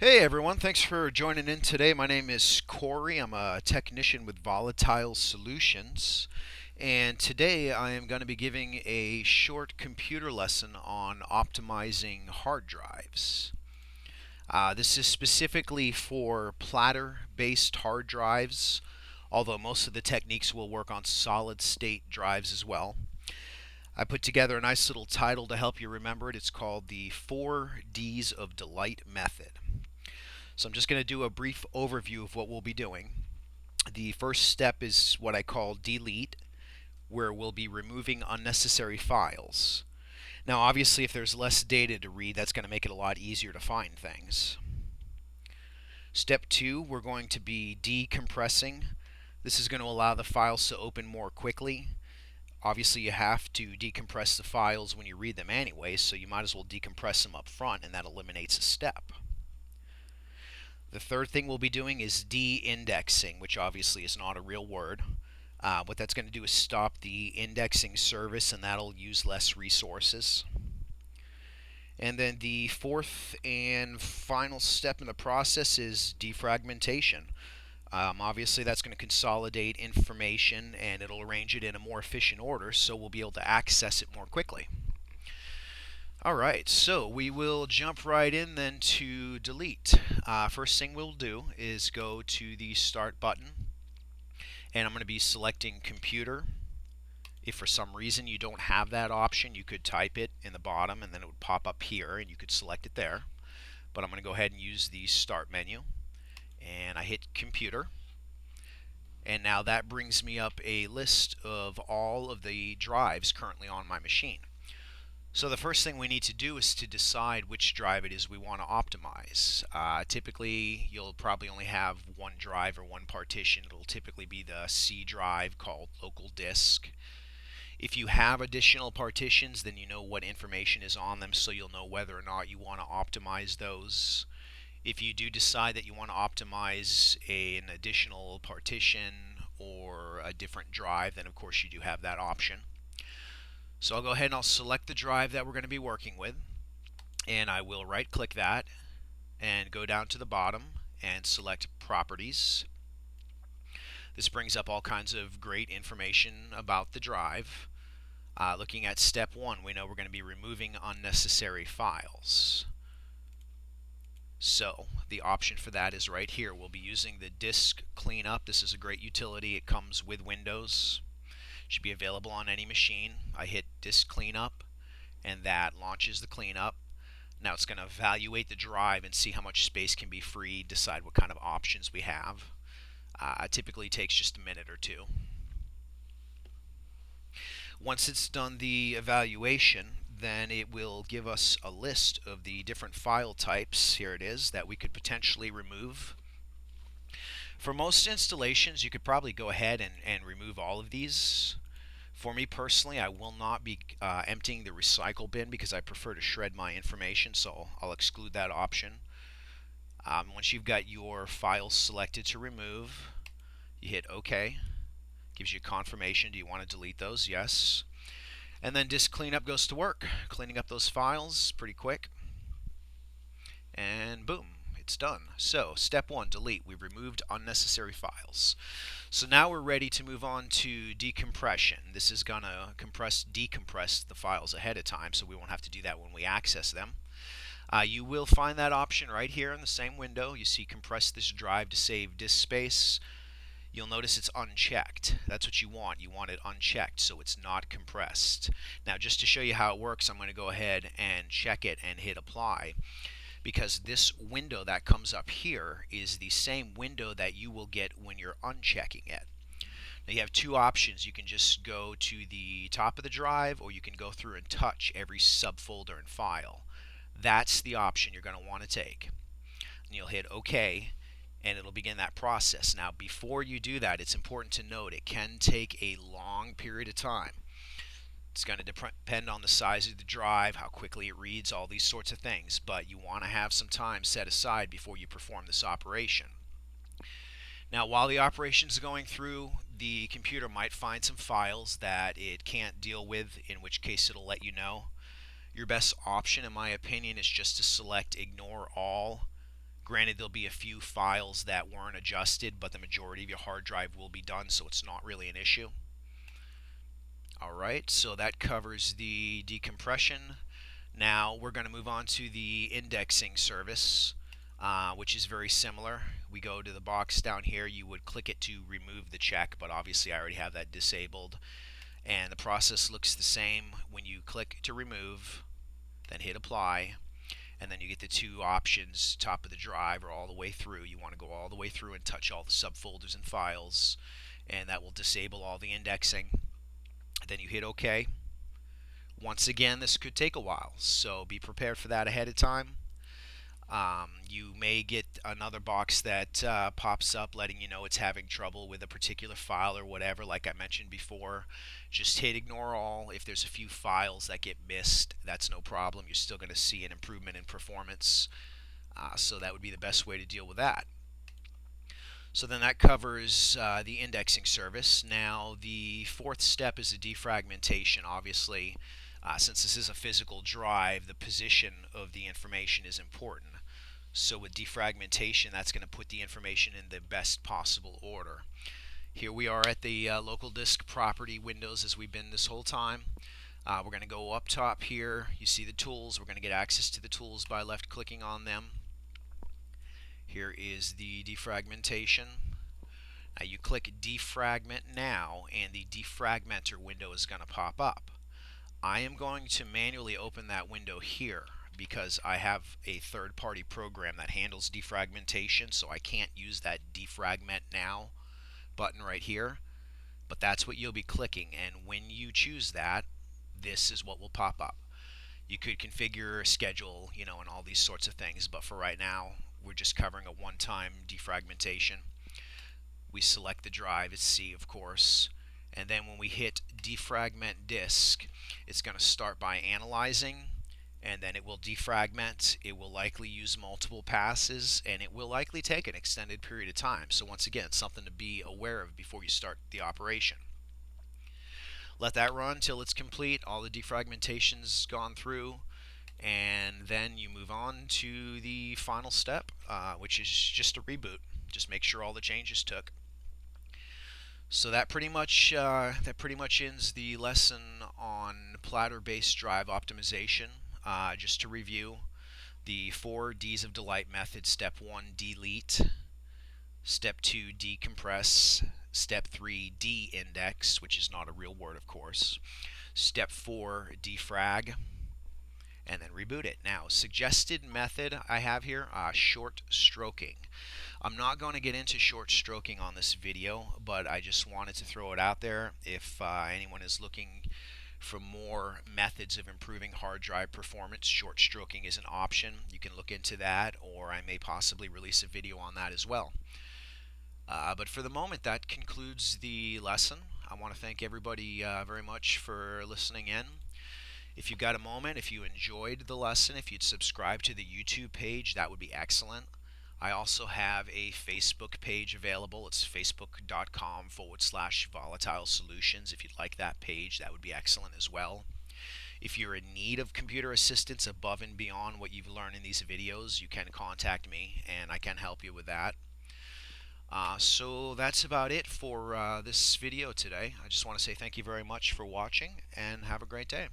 Hey everyone, thanks for joining in today. My name is Corey. I'm a technician with Volatile Solutions. And today I am going to be giving a short computer lesson on optimizing hard drives. This is specifically for platter based hard drives, although most of the techniques will work on solid state drives as well. I put together a nice little title to help you remember it. It's called the 4 Ds of Delight method. So I'm just going to do a brief overview of what we'll be doing. The first step is what I call delete, where we'll be removing unnecessary files. Now, obviously, if there's less data to read, that's going to make it a lot easier to find things. Step 2, we're going to be decompressing. This is going to allow the files to open more quickly. Obviously, you have to decompress the files when you read them anyway, so you might as well decompress them up front, and that eliminates a step. The third thing we'll be doing is de-indexing, which obviously is not a real word. What that's going to do is stop the indexing service, and that'll use less resources. And then the fourth and final step in the process is defragmentation. Obviously, that's going to consolidate information and it'll arrange it in a more efficient order, so we'll be able to access it more quickly. Alright, so we will jump right in then to delete. First thing we'll do is go to the Start button, and I'm going to be selecting Computer. If for some reason you don't have that option, you could type it in the bottom and then it would pop up here and you could select it there. But I'm going to go ahead and use the Start menu, and I hit Computer. And now that brings me up a list of all of the drives currently on my machine. So the first thing we need to do is to decide which drive it is we want to optimize. Typically, you'll probably only have one drive or one partition. It'll typically be the C drive called local disk. If you have additional partitions, then you know what information is on them, so you'll know whether or not you want to optimize those. If you do decide that you want to optimize an additional partition or a different drive, then of course you do have that option. So I'll go ahead and I'll select the drive that we're going to be working with, and I will right click that and go down to the bottom and select Properties. This brings up all kinds of great information about the drive. Looking at step 1, we know we're going to be removing unnecessary files. So the option for that is right here. We'll be using the disk cleanup. This is a great utility. It comes with Windows. Should be available on any machine. I hit disk cleanup and that launches the cleanup. Now it's going to evaluate the drive and see how much space can be freed, decide what kind of options we have. It typically takes just a minute or two. Once it's done the evaluation, then it will give us a list of the different file types, here it is, that we could potentially remove. For most installations, you could probably go ahead and remove all of these. For me personally, I will not be emptying the recycle bin because I prefer to shred my information, so I'll exclude that option. Once you've got your files selected to remove, you hit OK. Gives you confirmation. Do you want to delete those? Yes. And then disk cleanup goes to work, cleaning up those files pretty quick. And boom, it's done. So step 1, delete. We've removed unnecessary files. So now we're ready to move on to decompression. This is going to decompress the files ahead of time, so we won't have to do that when we access them. You will find that option right here in the same window. You see compress this drive to save disk space. You'll notice it's unchecked. That's what you want. You want it unchecked so it's not compressed. Now just to show you how it works, I'm going to go ahead and check it and hit apply, because this window that comes up here is the same window that you will get when you're unchecking it. Now you have two options. You can just go to the top of the drive, or you can go through and touch every subfolder and file. That's the option you're going to want to take. And you'll hit OK, and it'll begin that process. Now before you do that, it's important to note it can take a long period of time. It's going to depend on the size of the drive, how quickly it reads, all these sorts of things, but you want to have some time set aside before you perform this operation. Now while the operation is going through, the computer might find some files that it can't deal with, in which case it'll let you know. Your best option, in my opinion, is just to select Ignore All, Granted, there'll be a few files that weren't adjusted, but the majority of your hard drive will be done, so it's not really an issue. Alright, so that covers the decompression. Now we're going to move on to the indexing service, which is very similar. We go to the box down here. You would click it to remove the check, but obviously I already have that disabled. And the process looks the same. When you click to remove, then hit apply, and then you get the two options, top of the drive or all the way through. You want to go all the way through and touch all the subfolders and files, and that will disable all the indexing. Then you hit OK. Once again, this could take a while, so be prepared for that ahead of time. You may get another box that pops up letting you know it's having trouble with a particular file or whatever. Like I mentioned before, just hit ignore all. If there's a few files that get missed, that's no problem. You're still going to see an improvement in performance. So that would be the best way to deal with that. So then that covers the indexing service. Now the fourth step is the defragmentation. Obviously, since this is a physical drive, the position of the information is important. So with defragmentation, that's going to put the information in the best possible order. Here we are at the local disk property windows as we've been this whole time. We're going to go up top here. You see the tools. We're going to get access to the tools by left clicking on them. Here is the defragmentation. Now you click defragment now and the defragmenter window is going to pop up. I am going to manually open that window here because I have a third-party program that handles defragmentation, so I can't use that defragment now button right here, but that's what you'll be clicking, and when you choose that, this is what will pop up. You could configure a schedule, and all these sorts of things, but for right now, we're just covering a one-time defragmentation. We select the drive, it's C of course, and then when we hit defragment disk, it's going to start by analyzing, and then it will defragment. It will likely use multiple passes, and it will likely take an extended period of time. So once again, something to be aware of before you start the operation. Let that run till it's complete, all the defragmentation's gone through, and then you move on to the final step, which is just a reboot. Just make sure all the changes took. So that pretty much ends the lesson on platter-based drive optimization. Just to review, the 4 D's of Delight method: step 1, delete; step 2, decompress; step 3, de-index, which is not a real word of course; step 4, defrag, and then reboot it. Now, suggested method I have here, short stroking. I'm not going to get into short stroking on this video, but I just wanted to throw it out there. If anyone is looking for more methods of improving hard drive performance, short stroking is an option. You can look into that, or I may possibly release a video on that as well. But for the moment, that concludes the lesson. I want to thank everybody very much for listening in. If you got a moment, if you enjoyed the lesson, if you'd subscribe to the YouTube page, that would be excellent. I also have a Facebook page available. It's facebook.com/volatile solutions. If you'd like that page, that would be excellent as well. If you're in need of computer assistance above and beyond what you've learned in these videos, you can contact me and I can help you with that. So that's about it for this video today. I just want to say thank you very much for watching and have a great day.